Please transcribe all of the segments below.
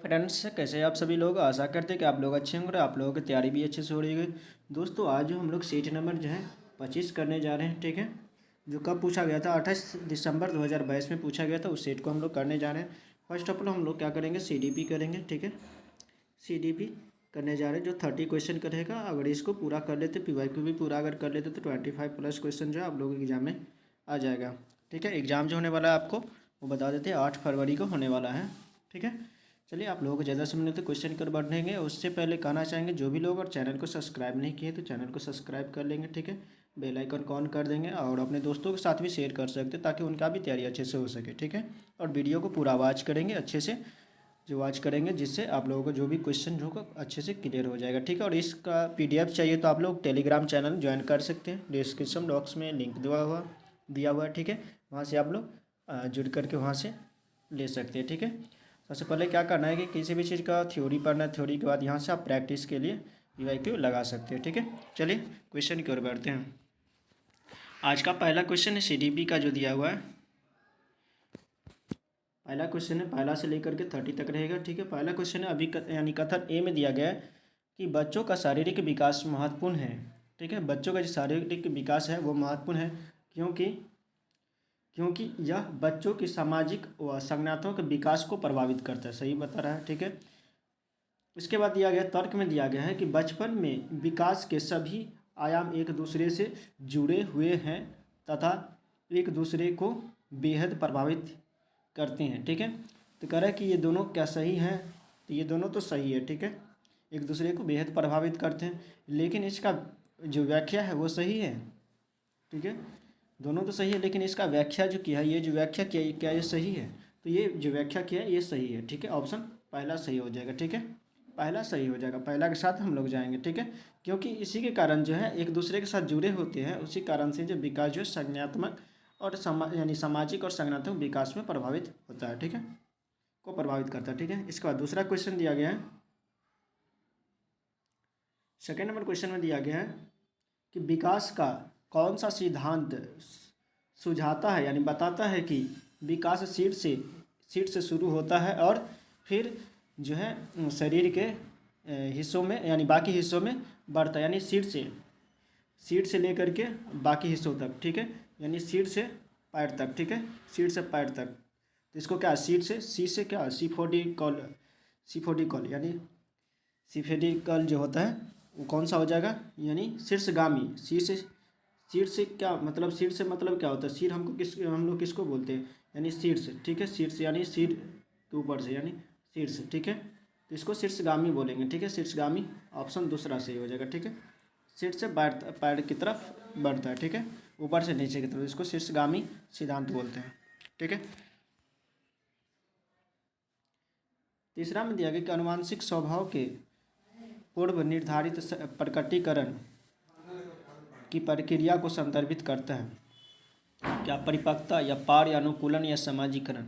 Friends, कैसे हैं आप सभी लोग। आशा करते हैं कि आप लोग अच्छे होंगे और आप लोगों की तैयारी भी अच्छे से हो रही है। दोस्तों, आज जो हम लोग सीट नंबर जो है 25 करने जा रहे हैं, ठीक है। जो कब पूछा गया था, 28 दिसंबर 2022 में पूछा गया था, उस सेट को हम लोग करने जा रहे हैं। फर्स्ट ऑफ ऑल हम लोग क्या करेंगे, CDP करेंगे, ठीक है। CDP करने जा रहे हैं, जो 30 क्वेश्चन करेगा। अगर इसको पूरा कर लेते, PYQ भी पूरा अगर कर लेते, तो 25+ क्वेश्चन जो है आप लोगों के एग्जाम में आ जाएगा, ठीक है। एग्ज़ाम जो होने वाला है आपको वो बता देते हैं, 8 फरवरी को होने वाला है, ठीक है। चलिए, आप लोगों को ज़्यादा समय नहीं तो क्वेश्चन कर बढ़ेंगे। उससे पहले कहना चाहेंगे, जो भी लोग और चैनल को सब्सक्राइब नहीं किए तो चैनल को सब्सक्राइब कर लेंगे, ठीक है। बेल आइकन को ऑन कर देंगे और अपने दोस्तों के साथ भी शेयर कर सकते हैं, ताकि उनका भी तैयारी अच्छे से हो सके, ठीक है। और वीडियो को पूरा वॉच करेंगे अच्छे से, जो वॉच करेंगे, जिससे आप लोगों को जो भी क्वेश्चन होगा अच्छे से क्लियर हो जाएगा, ठीक है। और इसका PDF चाहिए तो आप लोग टेलीग्राम चैनल ज्वाइन कर सकते हैं। डिस्क्रिप्शन बॉक्स में लिंक दिया हुआ है, ठीक है। वहाँ से आप लोग जुड़ करके वहाँ से ले सकते हैं, ठीक है। सबसे पहले क्या करना है कि किसी भी चीज़ का थ्योरी पढ़ना है, थ्योरी के बाद यहाँ से आप प्रैक्टिस के लिए PYQ लगा सकते हैं, ठीक है। चलिए क्वेश्चन की ओर बढ़ते हैं। आज का पहला क्वेश्चन है CDP का जो दिया हुआ है। पहला क्वेश्चन है, पहला से लेकर के 30 तक रहेगा, ठीक है। पहला क्वेश्चन है, अभी यानी कथन ए में दिया गया है कि बच्चों का शारीरिक विकास महत्वपूर्ण है, ठीक है। बच्चों का जो शारीरिक विकास है वो महत्वपूर्ण है, क्योंकि यह बच्चों की सामाजिक व संज्ञानात्मक विकास को प्रभावित करता है। सही बता रहा है, ठीक है। इसके बाद दिया गया तर्क में दिया गया है कि बचपन में विकास के सभी आयाम एक दूसरे से जुड़े हुए हैं तथा एक दूसरे को बेहद प्रभावित करते हैं, ठीक है। तो कह रहा है कि ये दोनों क्या सही हैं, तो ये दोनों तो सही है, ठीक है। एक दूसरे को बेहद प्रभावित करते हैं, लेकिन इसका जो व्याख्या है वो सही है, ठीक है। दोनों तो सही है, लेकिन इसका व्याख्या जो किया है, ये जो व्याख्या किया है, क्या ये सही है? तो ये जो व्याख्या किया है ये सही है, ठीक है। ऑप्शन पहला सही हो जाएगा, ठीक है। पहला सही हो जाएगा, पहला के साथ हम लोग जाएंगे, ठीक है। क्योंकि इसी के कारण जो है एक दूसरे के साथ जुड़े होते हैं, उसी कारण से जो विकास जो है संज्ञानात्मक और यानी सामाजिक और संज्ञानात्मक विकास में प्रभावित होता है, ठीक है, को प्रभावित करता है, ठीक है। इसके बाद दूसरा क्वेश्चन दिया गया है। सेकेंड नंबर क्वेश्चन में दिया गया है कि विकास का कौन सा सिद्धांत सुझाता है, यानी बताता है कि विकास सीट से शुरू होता है और फिर जो है शरीर के हिस्सों में, यानी बाकी हिस्सों में बढ़ता है, यानी सीट से लेकर के बाकी हिस्सों तक, ठीक है। यानी सीट से पैर तक, ठीक है, सीट से पैर तक। तो इसको क्या, सीट से सी से क्या, सिफोडिकल यानी सिफेडिकल जो होता है वो कौन सा हो जाएगा, यानी शीर्षगामी। सीट से क्या मतलब, सीट से मतलब क्या होता है, सीट हम लोग किसको बोलते हैं, यानी शीर्ष, ठीक है। शीर्ष यानी सिर के ऊपर से, यानी शीर्ष, ठीक है। तो इसको शीर्षगामी बोलेंगे, ठीक है, शीर्षगामी। ऑप्शन दूसरा सही हो जाएगा, ठीक है। सीट से पैर की तरफ बढ़ता है, ठीक है, ऊपर से नीचे की तरफ, इसको शीर्षगामी सिद्धांत बोलते हैं, ठीक है। तीसरा में दिया गया कि आनुवांशिक स्वभाव के पूर्व निर्धारित प्रकटीकरण की प्रक्रिया को संदर्भित करता है, क्या परिपक्वता या पार या अनुकूलन या समाजीकरण।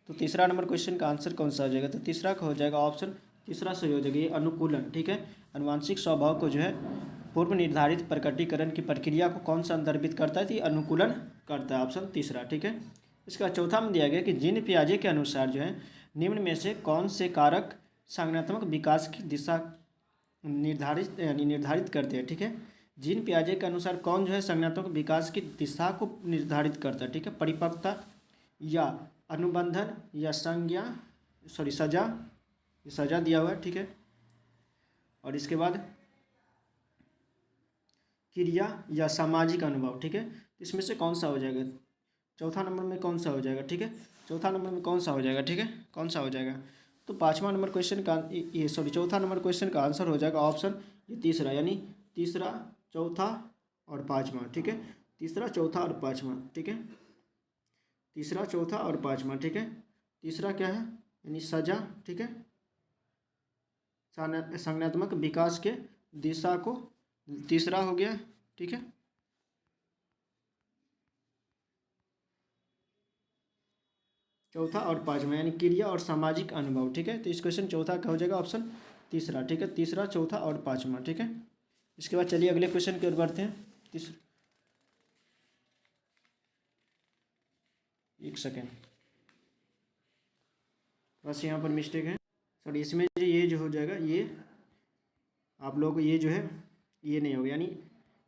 तो तीसरा नंबर क्वेश्चन का आंसर कौन सा हो जाएगा, तो तीसरा का हो जाएगा ऑप्शन तीसरा सही हो जाएगा, ये अनुकूलन, ठीक है। आनुवांशिक स्वभाव को जो है पूर्व निर्धारित प्रकटीकरण की प्रक्रिया को कौन संदर्भित करता है, तो ये अनुकूलन करता है, ऑप्शन तीसरा, ठीक है। इसका चौथा में दिया गया कि जीन पियाजे के अनुसार जो है निम्न में से कौन से कारक संज्ञानात्मक विकास की दिशा निर्धारित करते हैं, ठीक है। जीन पियाजे के अनुसार कौन जो है संज्ञानात्मक विकास की दिशा को निर्धारित करता है, ठीक है। परिपक्वता या अनुबंधन या सजा, ये सजा दिया हुआ है, ठीक है। और इसके बाद क्रिया या सामाजिक अनुभव, ठीक है। इसमें से कौन सा हो जाएगा, चौथा नंबर में कौन सा हो जाएगा, ठीक है। चौथा नंबर में कौन सा हो जाएगा, ठीक है, कौन सा हो जाएगा। तो पाँचवा नंबर क्वेश्चन का चौथा नंबर क्वेश्चन का आंसर हो जाएगा ऑप्शन ये तीसरा, यानी तीसरा, चौथा और पाँचवा, ठीक है। तीसरा, चौथा और पाँचवा, ठीक है। तीसरा, चौथा और पाँचवा, ठीक है। तीसरा क्या है, यानी सजा, ठीक है, संज्ञानात्मक विकास के दिशा को, तीसरा हो गया, ठीक है। चौथा और पाँचवा यानी क्रिया और सामाजिक अनुभव, ठीक है। तो इस क्वेश्चन चौथा का हो जाएगा ऑप्शन तीसरा, ठीक है। तीसरा, चौथा और पाँचवा, ठीक है। इसके बाद चलिए अगले क्वेश्चन की ओर बढ़ते हैं। एक सेकेंड, बस यहाँ पर मिस्टेक है। सॉरी इसमें जो ये जो हो जाएगा ये आप लोगों को ये जो है ये नहीं होगा, यानी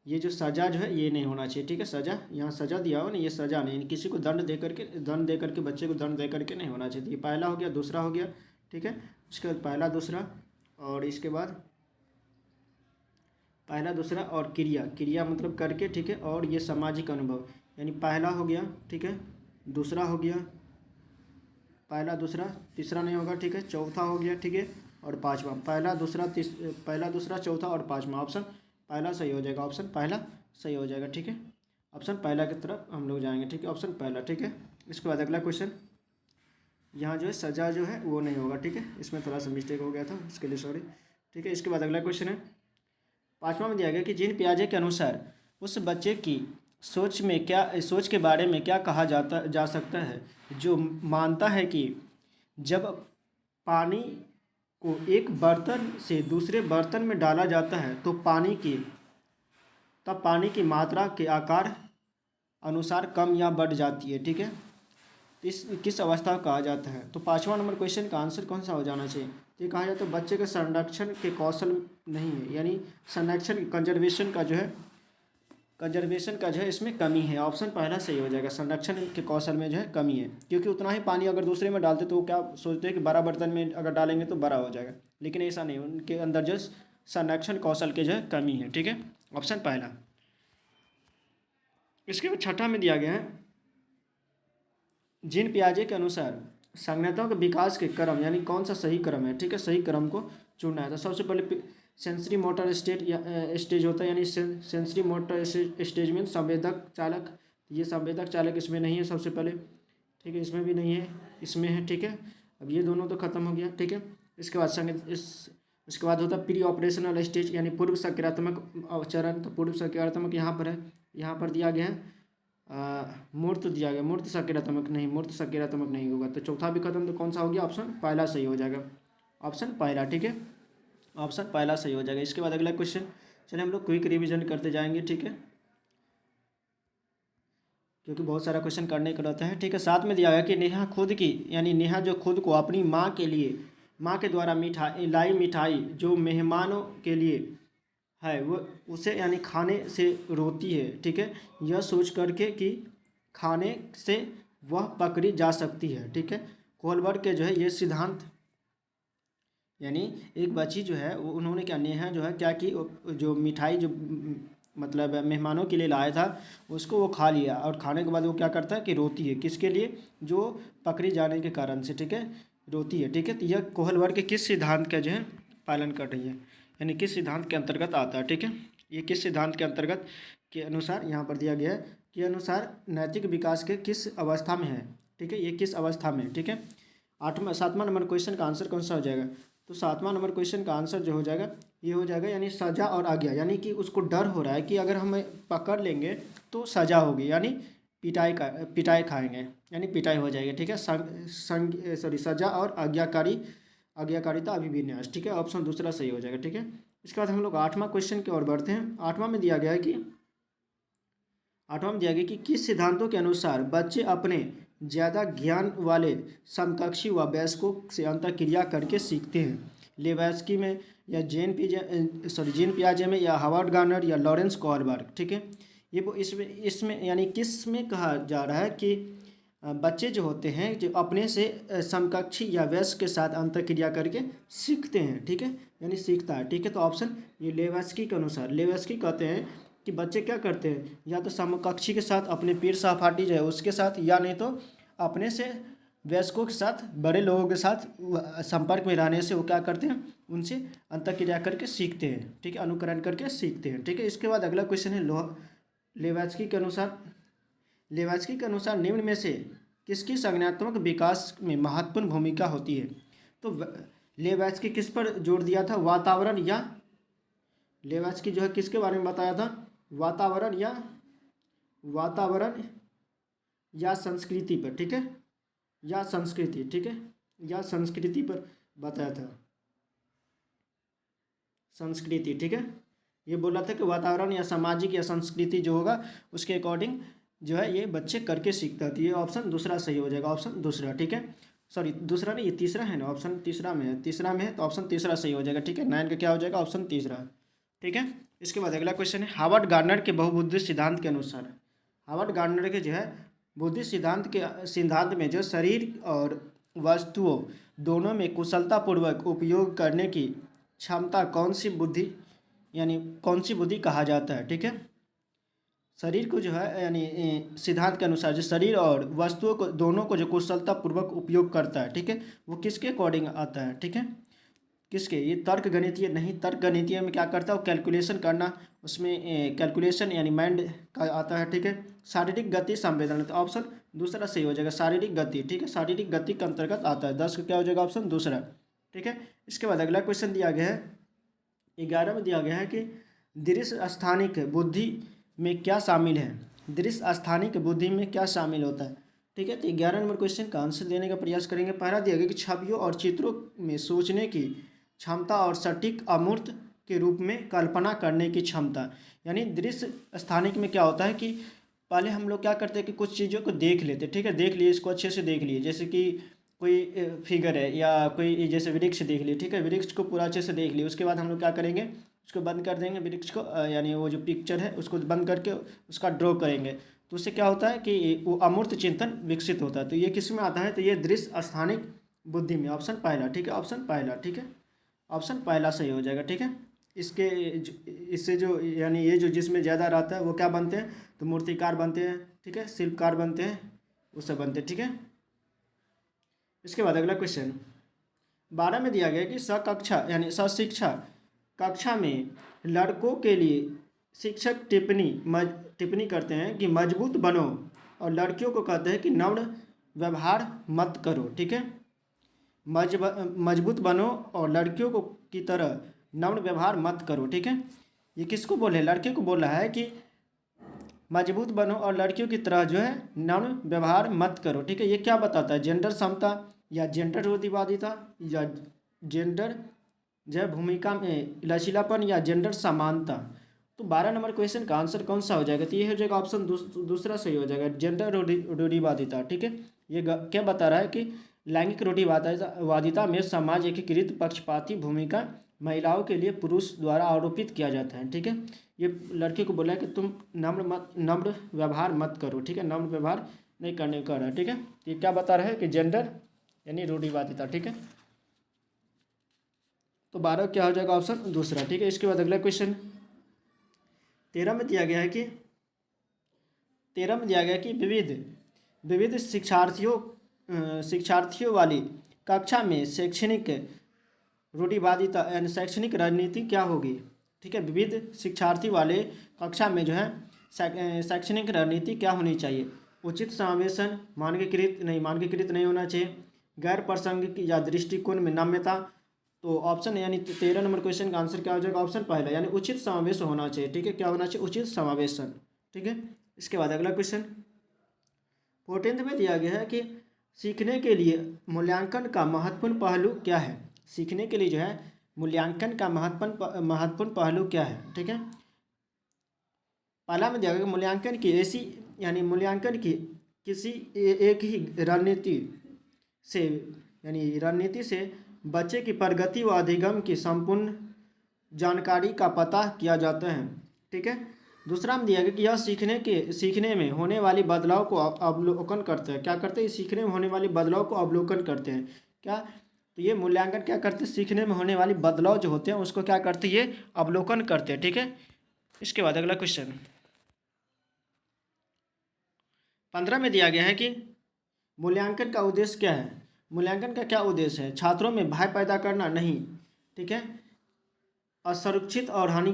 ये जो सज़ा जो है ये नहीं होना चाहिए, ठीक है। सज़ा यहाँ सज़ा दिया हो ना, ये सज़ा नहीं, किसी को दंड दे करके बच्चे को दंड दे करके नहीं होना चाहिए। ये पहला हो गया, दूसरा हो गया, ठीक है। उसके बाद पहला दूसरा और इसके बाद पहला दूसरा और क्रिया, क्रिया मतलब करके, ठीक है। और ये सामाजिक अनुभव, यानी पहला हो गया, ठीक है, दूसरा हो गया, पहला दूसरा, तीसरा नहीं होगा, ठीक है, चौथा हो गया, ठीक है, और पांचवा, पहला दूसरा चौथा और पांचवा। ऑप्शन पहला सही हो जाएगा, ऑप्शन पहला सही हो जाएगा, ठीक है। ऑप्शन पहला की तरफ हम लोग जाएंगे, ठीक है, ऑप्शन पहला, ठीक है। इसके बाद अगला क्वेश्चन, यहाँ जो है सज़ा जो है वो नहीं होगा, ठीक है, इसमें थोड़ा सा मिस्टेक हो गया था, इसके लिए सॉरी, ठीक है। इसके बाद अगला क्वेश्चन है, पाँचवा में दिया गया कि जीन पियाजे के अनुसार उस बच्चे की सोच के बारे में क्या कहा जा सकता है जो मानता है कि जब पानी को एक बर्तन से दूसरे बर्तन में डाला जाता है तो पानी की मात्रा के आकार अनुसार कम या बढ़ जाती है, ठीक है। इस किस अवस्था को कहा जाता है? तो पाँचवा नंबर क्वेश्चन का आंसर कौन सा हो जाना चाहिए? तो ये कहा जाता है बच्चे के संरक्षण के कौशल नहीं है, यानी संरक्षण कंजर्वेशन का जो है इसमें कमी है। ऑप्शन पहला सही हो जाएगा, संरक्षण के कौशल में जो है कमी है, क्योंकि उतना ही पानी अगर दूसरे में डालते तो वो क्या सोचते हैं कि बड़ा बर्तन में अगर डालेंगे तो बड़ा हो जाएगा, लेकिन ऐसा नहीं, उनके अंदर जो संरक्षण कौशल के जो है कमी है, ठीक है। ऑप्शन पहला। इसके बाद छठा में दिया गया है, जीन पियाजे के अनुसार संज्ञानात्मक के विकास के क्रम, यानी कौन सा सही क्रम है, ठीक है, सही क्रम को चुनना है। तो सबसे पहले सेंसरी मोटर स्टेज होता है, यानी सेंसरी मोटर स्टेज में संवेदक चालक, ये संवेदक चालक इसमें नहीं है सबसे पहले, ठीक है, इसमें भी नहीं है, इसमें है, ठीक है। अब ये दोनों तो खत्म हो गया, ठीक है। इसके बाद इसके बाद होता है प्री ऑपरेशनल स्टेज, यानी पूर्व सक्रियात्मक चरण। तो पूर्व सक्रियात्मक यहाँ पर है, यहाँ पर दिया गया है मूर्त दिया गया, मूर्त सक्रियात्मक नहीं होगा। तो चौथा भी खत्म, तो कौन सा हो गया? ऑप्शन पहला सही हो जाएगा, ऑप्शन पहला, ठीक है, ऑप्शन पहला सही हो जाएगा। इसके बाद अगला क्वेश्चन, चलिए हम लोग क्विक रिवीजन करते जाएंगे, ठीक है, क्योंकि बहुत सारा क्वेश्चन करने का रहता है, ठीक है। साथ में दिया गया कि नेहा जो खुद को अपनी माँ के द्वारा मिठाई जो मेहमानों के लिए है वो उसे यानी खाने से रोती है, ठीक है, यह सोच करके कि खाने से वह पकड़ी जा सकती है, ठीक है। कोहलबर्ग के जो है ये सिद्धांत, यानी एक बच्ची जो है वो उन्होंने क्या, नेहा जो है क्या कि जो मिठाई जो मतलब मेहमानों के लिए लाया था उसको वो खा लिया, और खाने के बाद वो क्या करता है कि रोती है, किसके लिए? जो पकड़ी जाने के कारण से, ठीक है, रोती है, ठीक है। तो यह कोहलबर्ग के किस सिद्धांत का जो है पालन कर रही है, यानी किस सिद्धांत के अंतर्गत आता है, ठीक है। ये किस सिद्धांत के अंतर्गत के अनुसार यहाँ पर दिया गया है कि अनुसार नैतिक विकास के किस अवस्था में है, ठीक है, ये किस अवस्था में, ठीक है। सातवां नंबर क्वेश्चन का आंसर कौन सा हो जाएगा? तो सातवां नंबर क्वेश्चन का आंसर जो हो जाएगा ये हो जाएगा, यानी सजा और आज्ञा, यानी कि उसको डर हो रहा है कि अगर हमें पकड़ लेंगे तो सजा होगी, यानी पिटाई खाएंगे, यानी पिटाई हो जाएगी, ठीक है। सजा और आज्ञाकारिता अभिविन्यास, ठीक है, ऑप्शन दूसरा सही हो जाएगा, ठीक है। इसके बाद हम लोग आठवां क्वेश्चन की ओर बढ़ते हैं। आठवां में दिया गया कि किस सिद्धांतों के अनुसार बच्चे अपने ज़्यादा ज्ञान वाले समकक्षी व वयस्कों से अंतःक्रिया करके सीखते हैं? लेवैस्की में या जीन पियाजे में या हार्वर्ड गार्नर या लॉरेंस कोहलबर्ग, ठीक है। ये वो इसमें यानी किस में कहा जा रहा है कि बच्चे जो होते हैं जो अपने से समकक्षी या वयस्क के साथ अंतःक्रिया करके सीखते हैं, ठीक है, यानी सीखता है, ठीक है। तो ऑप्शन ये लेवैस्की के अनुसार, लेवैस्की कहते हैं कि बच्चे क्या करते हैं, या तो समकक्षी के साथ अपने पीर सहपाठी जो है उसके साथ, या नहीं तो अपने से वयस्कों के साथ, बड़े लोगों के साथ संपर्क में रहने से वो क्या करते हैं, उनसे अंतःक्रिया करके सीखते हैं, ठीक है, अनुकरण करके सीखते हैं, ठीक है। इसके बाद अगला क्वेश्चन है लेवैस्की के अनुसार निम्न में से किसकी संज्ञानात्मक विकास में महत्वपूर्ण भूमिका होती है? तो लेवैस्की किस पर जोर दिया था? लेवैस्की जो है किसके बारे में बताया था? वातावरण या संस्कृति पर, ठीक है, या संस्कृति, ठीक है, या संस्कृति पर बताया था, संस्कृति, ठीक है। ये बोला था कि वातावरण या सामाजिक या संस्कृति जो होगा उसके अकॉर्डिंग जो है ये बच्चे करके सीखता है। तो ये ऑप्शन दूसरा सही हो जाएगा, ऑप्शन दूसरा, ठीक है। सॉरी दूसरा नहीं, ये तीसरा है ना, ऑप्शन तीसरा में है, तीसरा में है तो ऑप्शन तीसरा सही हो जाएगा। ठीक है, 9 का क्या हो जाएगा, ऑप्शन तीसरा। ठीक है, इसके बाद अगला क्वेश्चन है, हार्वर्ड गार्डनर के बहुबुद्धि सिद्धांत के अनुसार, हार्वर्ड गार्डनर के जो है बुद्धि सिद्धांत में जो शरीर और वस्तुओं दोनों में कुशलतापूर्वक उपयोग करने की क्षमता कौन सी बुद्धि, यानी कौन सी बुद्धि कहा जाता है। ठीक है, शरीर को जो है यानी सिद्धांत के अनुसार जो शरीर और वस्तुओं को दोनों को जो कुशलतापूर्वक उपयोग करता है, ठीक है, वो किसके अकॉर्डिंग आता है। ठीक है, किसके, ये तर्क गणितीय नहीं, तर्क गणितीय में क्या करता है वो कैलकुलेशन करना, उसमें कैलकुलेशन यानी माइंड का आता है। ठीक है, शारीरिक गति संवेदना, तो ऑप्शन दूसरा सही हो जाएगा, शारीरिक गति। ठीक है, शारीरिक गति के अंतर्गत आता है, 10 का क्या हो जाएगा, ऑप्शन दूसरा। ठीक है, इसके बाद अगला क्वेश्चन दिया गया है 11 में, दिया गया है कि दृश्य स्थानिक बुद्धि में क्या शामिल है, दृश्य स्थानिक बुद्धि में क्या शामिल होता है। ठीक है, तो 11 नंबर क्वेश्चन का आंसर देने का प्रयास करेंगे। पहला दिया गया कि छवियों और चित्रों में सोचने की क्षमता और सटीक अमूर्त के रूप में कल्पना करने की क्षमता, यानी दृश्य स्थानिक में क्या होता है कि पहले हम लोग क्या करते हैं कि कुछ चीज़ों को देख लेते, ठीक है, देख लिए, इसको अच्छे से देख लिए, जैसे कि कोई फिगर है या कोई जैसे वृक्ष देख लिए। ठीक है, वृक्ष को पूरा अच्छे से देख लिए, उसके बाद हम लोग क्या करेंगे, उसको बंद कर देंगे वृक्ष को, यानी वो जो पिक्चर है उसको बंद करके उसका ड्रॉ करेंगे, तो उससे क्या होता है कि वो अमूर्त चिंतन विकसित होता है। तो ये किस में आता है, तो ये दृश्य स्थानिक बुद्धि में, ऑप्शन पहला। ठीक है, ऑप्शन पहला। ठीक है, ऑप्शन पहला सही हो जाएगा। ठीक है, इससे जो यानी ये जो जिसमें ज़्यादा रहता है वो क्या बनते हैं, तो मूर्तिकार बनते हैं। ठीक है, शिल्पकार बनते हैं, वो सब बनते हैं। ठीक है, इसके बाद अगला क्वेश्चन 12 में दिया गया कि सकक्षा यानी सशिक्षा कक्षा में लड़कों के लिए शिक्षक टिप्पणी करते हैं कि मजबूत बनो, और लड़कियों को कहते हैं कि नम्र व्यवहार मत करो। ठीक है, मजबूत बनो और लड़कियों को की तरह नम्र व्यवहार मत करो। ठीक है, ये किसको बोल रहे हैं, लड़के को बोल रहा है कि मजबूत बनो और लड़कियों की तरह जो है नम्र व्यवहार मत करो। ठीक है, ये क्या बताता है, जेंडर समता या जेंडर रूढ़िवादिता या जेंडर जो है भूमिका में लचीलापन या जेंडर समानता। तो 12 नंबर क्वेश्चन का आंसर कौन सा हो जाएगा, तो ये हो जाएगा ऑप्शन दूसरा सही हो जाएगा, जेंडर रूढ़िवादिता। ठीक है, ये क्या बता रहा है कि लैंगिक रूढ़िवादिता में समाज एकीकृत पक्षपाती भूमिका महिलाओं के लिए पुरुष द्वारा आरोपित किया जाता है। ठीक है, ये लड़के को बोला है कि तुम नम्र व्यवहार मत करो। ठीक है, नम्र व्यवहार नहीं करने का रहा है। ठीक है, ये क्या बता रहा है कि जेंडर यानी रूढ़िवादिता। ठीक है, तो 12 क्या हो जाएगा, ऑप्शन दूसरा। ठीक है, इसके बाद अगला क्वेश्चन 13 में दिया गया है कि 13 में दिया गया कि विविध शिक्षार्थियों वाली कक्षा में शैक्षणिक रूढ़िवादिता यानी शैक्षणिक रणनीति क्या होगी। ठीक है, विविध शिक्षार्थी वाले कक्षा में जो है शैक्षणिक रणनीति क्या होनी चाहिए, उचित समावेशन, मानकीकृत नहीं होना चाहिए, गैर प्रासंगिक या दृष्टिकोण में नम्यता। तो ऑप्शन यानी 13 नंबर क्वेश्चन का आंसर क्या हो जाएगा, ऑप्शन पहला, यानी उचित समावेश होना चाहिए। ठीक है, क्या होना चाहिए, उचित समावेशन। ठीक है, इसके बाद अगला क्वेश्चन 14 में दिया गया है कि सीखने के लिए मूल्यांकन का महत्वपूर्ण पहलू क्या है, सीखने के लिए जो है मूल्यांकन का महत्वपूर्ण पहलू क्या है। ठीक है, पहला में दिया गया मूल्यांकन की ऐसी यानी मूल्यांकन की किसी एक ही रणनीति से बच्चे की प्रगति व अधिगम की संपूर्ण जानकारी का पता किया जाता है। ठीक है, दूसरा में दिया गया कि यह सीखने में होने वाली बदलाव को अवलोकन करते हैं। क्या करते हैं, सीखने में होने वाली बदलाव को अवलोकन करते हैं। क्या, तो ये मूल्यांकन क्या करते हैं, सीखने में होने वाली बदलाव जो होते हैं उसको क्या करते हैं, ये अवलोकन करते हैं। ठीक है, इसके बाद अगला क्वेश्चन 15 में दिया गया है कि मूल्यांकन का उद्देश्य क्या है, मूल्यांकन का क्या उद्देश्य है, छात्रों में भय पैदा करना नहीं। ठीक है, असुरक्षित और हानि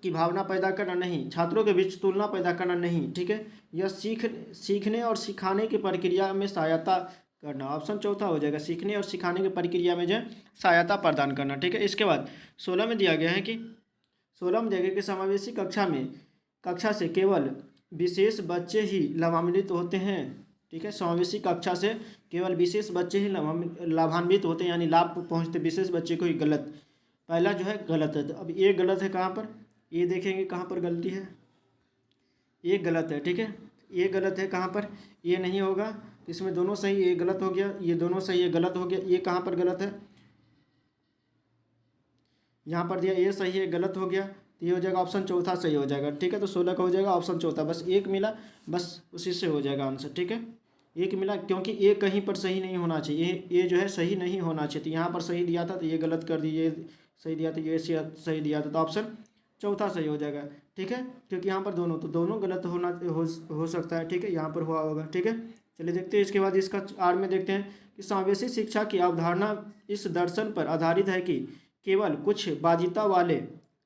की भावना पैदा करना नहीं, छात्रों के बीच तुलना पैदा करना नहीं। ठीक है, यह सीखने और सिखाने की प्रक्रिया में सहायता करना, ऑप्शन चौथा हो जाएगा, सीखने और सिखाने की प्रक्रिया में जो है सहायता प्रदान करना। ठीक है, इसके बाद 16 में दिया गया है कि समावेशी कक्षा से केवल विशेष बच्चे ही लाभान्वित होते हैं। ठीक है, समावेशी कक्षा से केवल विशेष बच्चे ही लाभान्वित होते हैं, यानी लाभ पहुँचते विशेष बच्चे को ही, गलत, पहला जो है गलत है। तो अब ये गलत है, कहाँ पर, ये देखेंगे कहाँ पर गलती है, ये गलत है। ठीक है, ये गलत है, कहाँ पर, ये नहीं होगा, तो इसमें दोनों सही, ये गलत हो गया, ये दोनों सही, ये गलत हो गया। ये कहाँ पर गलत है, यहाँ पर दिया ये सही है, गलत हो गया, तो ये हो जाएगा ऑप्शन चौथा सही हो जाएगा। ठीक है, तो 16 का हो जाएगा ऑप्शन चौथा। बस एक मिला, बस उसी से हो जाएगा आंसर। ठीक है, एक मिला, क्योंकि ये कहीं पर सही नहीं होना चाहिए, ये जो है सही नहीं होना चाहिए। तो यहाँ पर सही दिया था तो ये गलत कर दिए, ये सही दिया तो ये सही दिया था, तो ऑप्शन चौथा सही हो जाएगा। ठीक है, क्योंकि यहाँ पर दोनों, तो दोनों गलत हो सकता है। ठीक है, यहाँ पर हुआ होगा। ठीक है, चलिए देखते हैं इसके बाद इसका आर में देखते हैं कि समावेशी शिक्षा की अवधारणा इस दर्शन पर आधारित है कि केवल कुछ बाध्यता वाले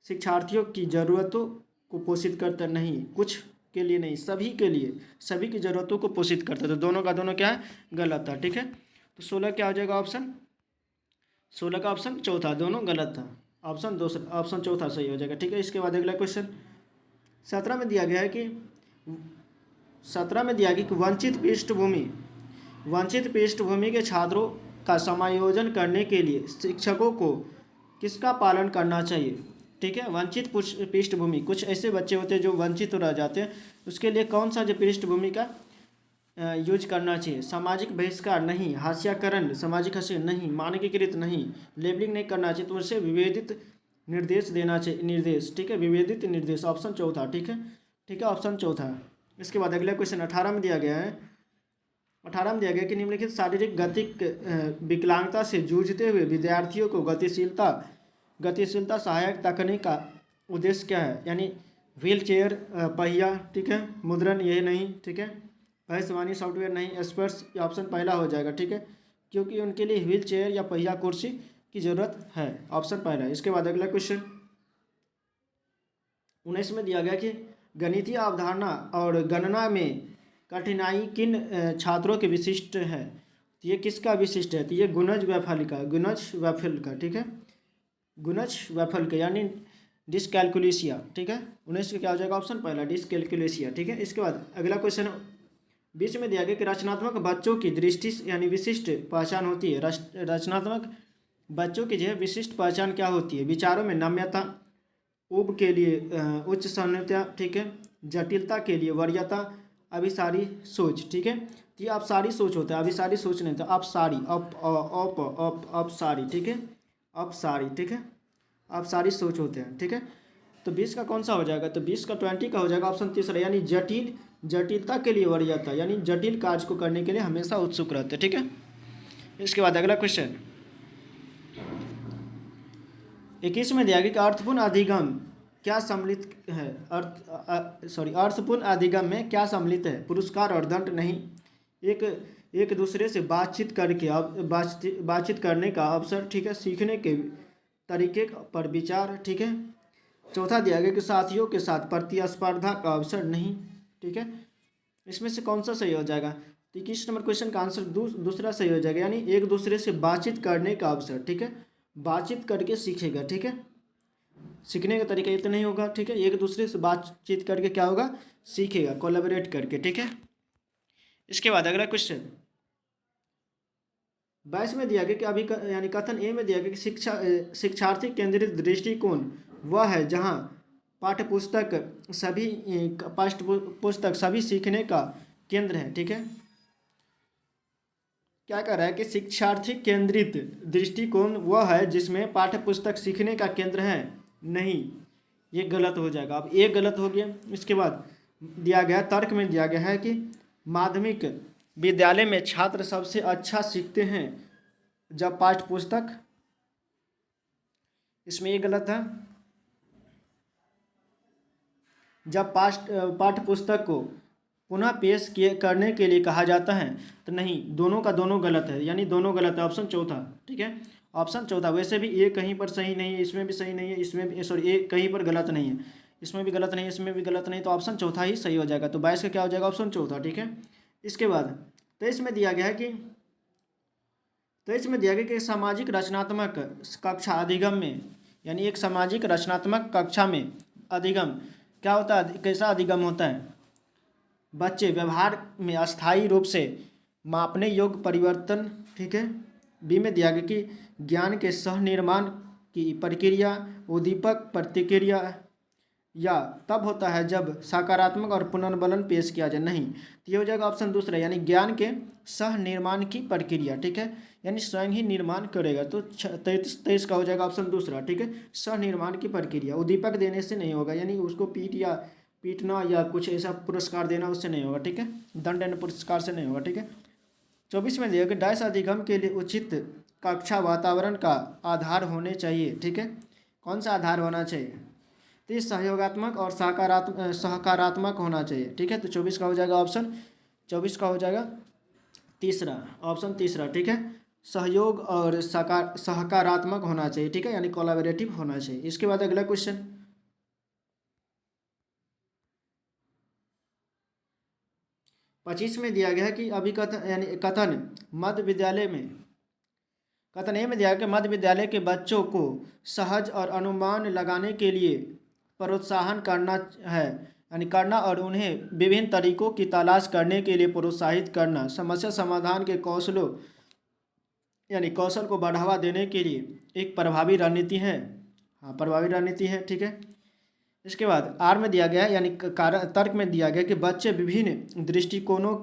शिक्षार्थियों की ज़रूरतों को पोषित करता, नहीं कुछ के लिए नहीं, सभी के लिए, सभी की ज़रूरतों को पोषित करता। तो दोनों का दोनों क्या है, गलत था। ठीक है, तो 16 क्या हो जाएगा ऑप्शन, 16 का ऑप्शन चौथा, दोनों गलत था। ऑप्शन दूसरा, ऑप्शन चौथा सही हो जाएगा। ठीक है, इसके बाद अगला क्वेश्चन 17 में दिया गया है कि 17 में दिया गया कि वंचित पृष्ठभूमि के छात्रों का समायोजन करने के लिए शिक्षकों को किसका पालन करना चाहिए। ठीक है, वंचित पृष्ठभूमि, कुछ ऐसे बच्चे होते हैं जो वंचित रह जाते हैं, उसके लिए कौन सा जो पृष्ठभूमि का यूज करना चाहिए। सामाजिक बहिष्कार नहीं, हास्याकरण, सामाजिक हास्य नहीं, मानकीकृत नहीं, लेबलिंग नहीं करना चाहिए, तो उसे विभेदित निर्देश देना चाहिए, निर्देश। ठीक है, विभेदित निर्देश, ऑप्शन चौथा। ठीक है, ठीक है, ऑप्शन चौथा। इसके बाद अगला क्वेश्चन 18 में दिया गया है, 18 में दिया गया कि निम्नलिखित शारीरिक गतिक विकलांगता से जूझते हुए विद्यार्थियों को गतिशीलता सहायक तकनीक का उद्देश्य क्या है। यानी व्हील चेयर, पहिया, ठीक है, मुद्रण, यही नहीं। ठीक है, भविष्यवाणी सॉफ्टवेयर नहीं, स्पर्श, ये ऑप्शन पहला हो जाएगा। ठीक है, क्योंकि उनके लिए व्हील चेयर या पहिया कुर्सी की जरूरत है, ऑप्शन पहला। इसके बाद अगला क्वेश्चन 19 में दिया गया कि गणितीय अवधारणा और गणना में कठिनाई किन छात्रों के विशिष्ट है। तो ये किसका विशिष्ट है, तो ये गुणज वैफल का। ठीक है, गुणज वैफल का यानी डिसकैलकुलेसिया। ठीक है, 19 का क्या हो जाएगा ऑप्शन पहला, डिसकैलकुलेसिया। ठीक है, इसके बाद अगला क्वेश्चन 20 में दिया गया कि रचनात्मक बच्चों की दृष्टि यानी विशिष्ट पहचान होती है। रचनात्मक बच्चों की जो है विशिष्ट पहचान क्या होती है। विचारों में नम्यता, उब के लिए उच्च सौम्यता, ठीक है, जटिलता के लिए वरीयता, अभिसारी सोच। ठीक है, तो ये अपसारी सोच होता है, अभिसारी सोच नहीं था, अपसारी, अपसारी। ठीक है, अपसारी। ठीक है, अपसारी सोच होते हैं। ठीक है, तो 20 का कौन सा हो जाएगा, तो 20 का 20 का हो जाएगा ऑप्शन तीसरा, यानी जटिलता के लिए वरीयता, यानी जटिल कार्य को करने के लिए हमेशा उत्सुक रहते हैं। ठीक है, इसके बाद अगला क्वेश्चन 21 में दिया गया कि अर्थपूर्ण अधिगम क्या सम्मिलित है। अर्थपूर्ण अधिगम में क्या सम्मिलित है। पुरस्कार और दंड नहीं, एक दूसरे से बातचीत करने का अवसर। ठीक है, सीखने के तरीके पर विचार। ठीक है, चौथा दिया गया कि साथियों के साथ प्रतिस्पर्धा का अवसर नहीं। ठीक है, इसमें से कौन सा सही हो जाएगा, तो 21 नंबर क्वेश्चन का आंसर दूसरा सही हो जाएगा, यानी एक दूसरे से बातचीत करने का अवसर। ठीक है, बातचीत करके सीखेगा। ठीक है, सीखने का तरीका ये तो नहीं होगा। ठीक है, एक दूसरे से बातचीत करके क्या होगा, सीखेगा, कोलैबोरेट करके। ठीक है, इसके बाद अगला क्वेश्चन 22 में दिया गया कि अभी यानी कथन ए में दिया गया कि शिक्षार्थी केंद्रित दृष्टिकोण वह है जहाँ पाठ्यपुस्तक सभी सीखने का केंद्र है। ठीक है, क्या कर रहा है कि शिक्षार्थी केंद्रित दृष्टिकोण वह है जिसमें पाठ्यपुस्तक सीखने का केंद्र है, नहीं, ये गलत हो जाएगा। अब ये गलत हो गया। इसके बाद दिया गया तर्क में दिया गया है कि माध्यमिक विद्यालय में छात्र सबसे अच्छा सीखते हैं जब पाठ्यपुस्तक, इसमें ये गलत है, जब पाठ्यपुस्तक को पुनः पेश करने के लिए कहा जाता है। तो नहीं, दोनों का दोनों गलत है, यानी दोनों गलत है, ऑप्शन चौथा। ठीक है, ऑप्शन चौथा। वैसे भी ये कहीं पर सही नहीं है, इसमें भी सही नहीं है, इसमें भी, सॉरी, ये कहीं पर गलत नहीं है, इसमें भी गलत नहीं है, इसमें भी गलत नहीं, तो ऑप्शन चौथा ही सही हो जाएगा। तो 22 का क्या हो जाएगा, ऑप्शन चौथा। ठीक है, इसके बाद 23 में दिया गया है कि 23 में दिया गया कि सामाजिक रचनात्मक कक्षा अधिगम में, यानी एक सामाजिक रचनात्मक कक्षा में अधिगम क्या होता है, कैसा अधिगम होता है। बच्चे व्यवहार में अस्थायी रूप से मापने योग्य परिवर्तन। ठीक है, बी में दिया गया कि ज्ञान के सह निर्माण की प्रक्रिया, उद्दीपक प्रतिक्रिया, या तब होता है जब सकारात्मक और पुनर्बलन पेश किया जाए, नहीं। तो ये हो जाएगा ऑप्शन दूसरा, यानी ज्ञान के सह निर्माण की प्रक्रिया, ठीक है, यानी स्वयं ही निर्माण करेगा। तो 33 का हो जाएगा ऑप्शन दूसरा, ठीक है, सह निर्माण की प्रक्रिया। उद्दीपक देने से नहीं होगा, यानी उसको पीटना या कुछ ऐसा पुरस्कार देना उससे नहीं होगा, ठीक है, दंड एंड पुरस्कार से नहीं होगा, ठीक है। 24 में दिया कि डैश अधिगम के लिए उचित कक्षा वातावरण का आधार होने चाहिए, ठीक है, कौन सा आधार होना चाहिए? तो ये सहयोगात्मक और सकारात्मक होना चाहिए, ठीक है। तो 24 का हो जाएगा ऑप्शन, 24 का हो जाएगा तीसरा, ऑप्शन तीसरा, ठीक है, सहयोग और सकारात्मक होना चाहिए, ठीक है, यानी कोलैबोरेटिव होना चाहिए। इसके बाद अगला क्वेश्चन 25 में दिया गया है कि अभिकथन यानी कथन मध्य विद्यालय में, कथन ए में दिया है कि मध्य विद्यालय के बच्चों को सहज और अनुमान लगाने के लिए प्रोत्साहन करना है, यानी करना, और उन्हें विभिन्न तरीकों की तलाश करने के लिए प्रोत्साहित करना, समस्या समाधान के कौशलों यानी कौशल को बढ़ावा देने के लिए एक प्रभावी रणनीति है। हाँ, प्रभावी रणनीति है, ठीक है। इसके बाद आर में दिया गया है, यानी कारण तर्क में दिया गया कि बच्चे विभिन्न दृष्टिकोणों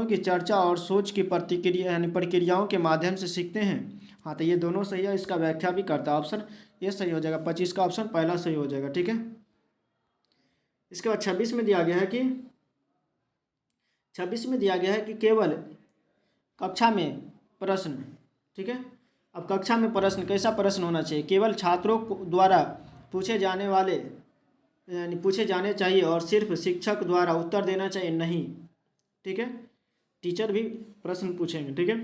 की चर्चा और सोच की प्रतिक्रिया यानी प्रक्रियाओं के माध्यम से सीखते हैं। हाँ, तो ये दोनों सही है, इसका व्याख्या भी करता है, ऑप्शन ये सही हो जाएगा, 25 का ऑप्शन पहला सही हो जाएगा, ठीक है। इसके बाद 26 में दिया गया है कि 26 में दिया गया है कि केवल कक्षा में प्रश्न, ठीक है। अब कक्षा में प्रश्न, कैसा प्रश्न होना चाहिए? केवल छात्रों द्वारा पूछे जाने वाले यानी पूछे जाने चाहिए और सिर्फ शिक्षक द्वारा उत्तर देना चाहिए, नहीं, ठीक है। टीचर भी प्रश्न पूछेंगे, ठीक है,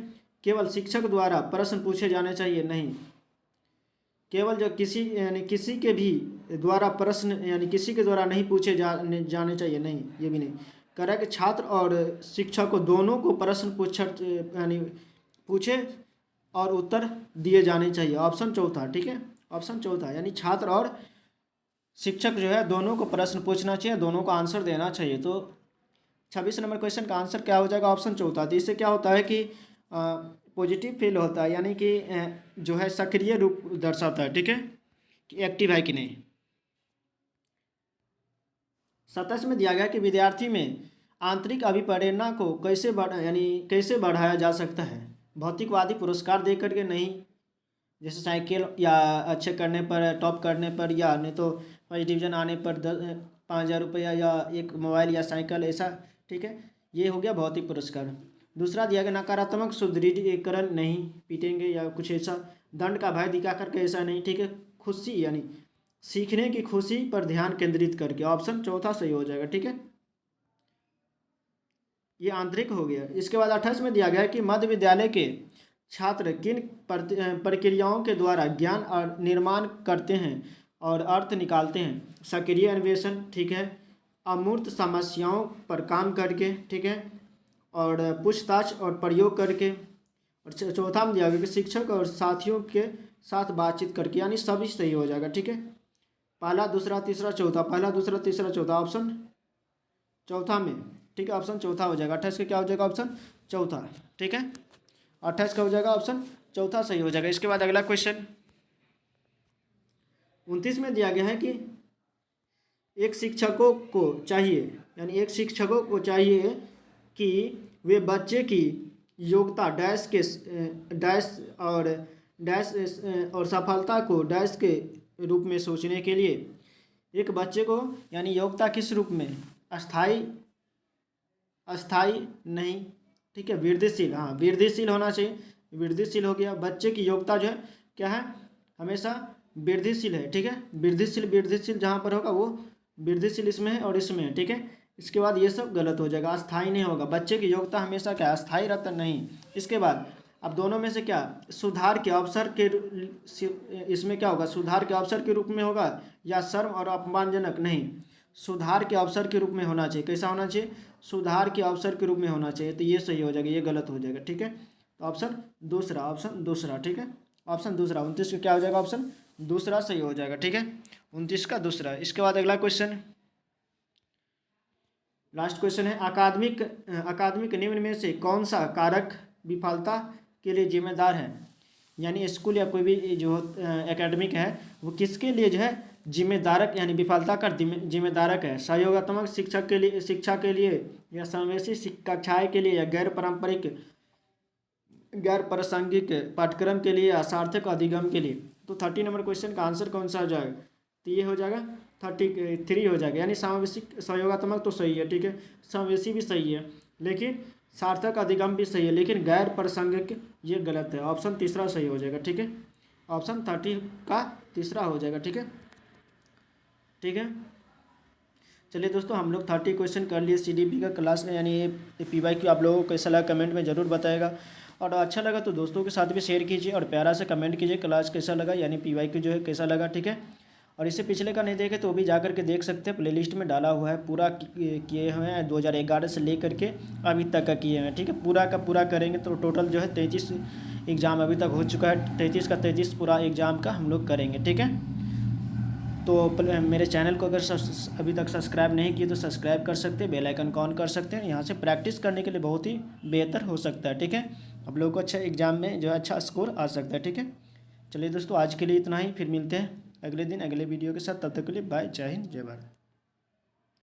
केवल शिक्षक द्वारा प्रश्न पूछे जाने चाहिए, नहीं। केवल जो किसी के भी द्वारा प्रश्न यानी किसी के द्वारा नहीं पूछे जाने चाहिए, नहीं, ये भी नहीं। कह रहा है कि छात्र और शिक्षक को दोनों को प्रश्न पूछे और उत्तर दिए जाने चाहिए, ऑप्शन चौथा, ठीक है, ऑप्शन चौथा, यानी छात्र और शिक्षक जो है दोनों को प्रश्न पूछना चाहिए, दोनों को आंसर देना चाहिए। तो 26 नंबर क्वेश्चन का आंसर क्या हो जाएगा? ऑप्शन चौथा। तो इससे क्या होता है कि पॉजिटिव फील होता है, यानी कि जो है सक्रिय रूप दर्शाता है, ठीक है, कि एक्टिव है कि नहीं। 27 में दिया गया कि विद्यार्थी में आंतरिक अभिप्रेरणा को कैसे बढ़ाया जा सकता है? भौतिकवादी पुरस्कार दे करके नहीं, जैसे साइकिल या अच्छे करने पर, टॉप करने पर, या नहीं तो फर्स्ट डिवीजन आने पर 5,000 रुपया या एक मोबाइल या साइकिल, ऐसा, ठीक है, ये हो गया भौतिक पुरस्कार। दूसरा दिया गया नकारात्मक सुदृढ़ीकरण, नहीं पीटेंगे या कुछ ऐसा, दंड का भय दिखा करके, ऐसा नहीं, ठीक है, खुशी यानी सीखने की खुशी पर ध्यान केंद्रित करके, ऑप्शन चौथा सही हो जाएगा, ठीक है, ये आंतरिक हो गया। इसके बाद 28 में दिया गया है कि मध्य विद्यालय के छात्र किन प्रक्रियाओं के द्वारा ज्ञान और निर्माण करते हैं और अर्थ निकालते हैं? सक्रिय अन्वेषण, ठीक है, अमूर्त समस्याओं पर काम करके, ठीक है, और पूछताछ और प्रयोग करके, और चौथा में दिया गया कि शिक्षक और साथियों के साथ बातचीत करके, यानी सभी सही हो जाएगा, ठीक है, पहला दूसरा तीसरा चौथा, पहला दूसरा तीसरा चौथा, ऑप्शन चौथा में, ठीक है, ऑप्शन चौथा हो जाएगा। 28 का क्या हो जाएगा? ऑप्शन चौथा, ठीक है, 28 का हो जाएगा ऑप्शन चौथा सही हो जाएगा। इसके बाद अगला क्वेश्चन 29 में दिया गया है कि एक शिक्षकों को चाहिए कि वे बच्चे की योग्यता डैश और सफलता को डैश के रूप में सोचने के लिए एक बच्चे को, यानी योग्यता किस रूप में? अस्थाई नहीं, ठीक है, वृद्धिशील, हाँ वृद्धिशील होना चाहिए, वृद्धिशील हो गया। बच्चे की योग्यता जो है क्या है? हमेशा वृद्धिशील है, ठीक है, वृद्धिशील जहाँ पर होगा वो वृद्धिशील इसमें है और इसमें है, ठीक है। इसके बाद ये सब गलत हो जाएगा, अस्थाई नहीं होगा, बच्चे की योग्यता हमेशा क्या? अस्थाई रहता नहीं। इसके बाद अब दोनों में से क्या सुधार के अवसर के इसमें क्या होगा? सुधार के अवसर के रूप में होगा या शर्म और अपमानजनक? नहीं, सुधार के अवसर के रूप में होना चाहिए। कैसा होना चाहिए? सुधार के अवसर के रूप में होना चाहिए। तो ये सही हो जाएगा, ये गलत हो जाएगा, ठीक है। तो ऑप्शन दूसरा, ठीक है, ऑप्शन दूसरा 29 का क्या हो जाएगा? ऑप्शन दूसरा सही हो जाएगा, ठीक है, 29 का दूसरा। इसके बाद अगला क्वेश्चन, लास्ट क्वेश्चन है अकादमिक निम्न में से कौन सा कारक विफलता के लिए जिम्मेदार है? यानी स्कूल या कोई भी जो एकेडमिक है वो किसके लिए जो है जिम्मेदारक यानी विफलता का जिम्मेदारक है। सहयोगात्मक शिक्षा के लिए या समावेशी कक्षाएं के लिए या गैर प्रासंगिक पाठ्यक्रम के लिए या सार्थक अधिगम के लिए। तो 30 नंबर क्वेश्चन का आंसर कौन सा हो जाएगा? तो ये हो जाएगा 33 हो जाएगा। यानी समावेशी सहयोगात्मक तो सही है, ठीक है, समावेशी भी सही है, लेकिन सार्थक अधिगम भी सही है, लेकिन गैर प्रासंगिक ये गलत है। ऑप्शन तीसरा सही हो जाएगा, ठीक है, ऑप्शन 30 का तीसरा हो जाएगा, ठीक है, ठीक है। चलिए दोस्तों, हम लोग 30 क्वेश्चन कर लिए CDP का क्लास में, यानी ये PYQ आप लोगों को कैसा लगा कमेंट में ज़रूर बताएगा, और अच्छा लगा तो दोस्तों के साथ भी शेयर कीजिए और प्यारा से कमेंट कीजिए क्लास कैसा लगा, यानी PYQ जो है कैसा लगा, ठीक है। और इससे पिछले का नहीं देखे तो भी जा करके देख सकते हैं, प्लेलिस्ट में डाला हुआ है, पूरा किए हुए हैं 2011 से ले करके अभी तक का किए हुए हैं, ठीक है। पूरा का पूरा करेंगे तो टोटल जो है 33 एग्ज़ाम अभी तक हो चुका है, 33 का 33 पूरा एग्ज़ाम का हम लोग करेंगे, ठीक है। तो मेरे चैनल को अगर अभी तक सब्सक्राइब नहीं किए तो सब्सक्राइब कर सकते हैं, बेल आइकन को ऑन कर सकते हैं। यहाँ से प्रैक्टिस करने के लिए बहुत ही बेहतर हो सकता है, ठीक है। आप लोगों को अच्छा एग्ज़ाम में जो है अच्छा स्कोर आ सकता है, ठीक है। चलिए दोस्तों, आज के लिए इतना ही, फिर मिलते हैं अगले दिन अगले वीडियो के साथ। तब तक के लिए बाय, जय हिंद, जय भारत।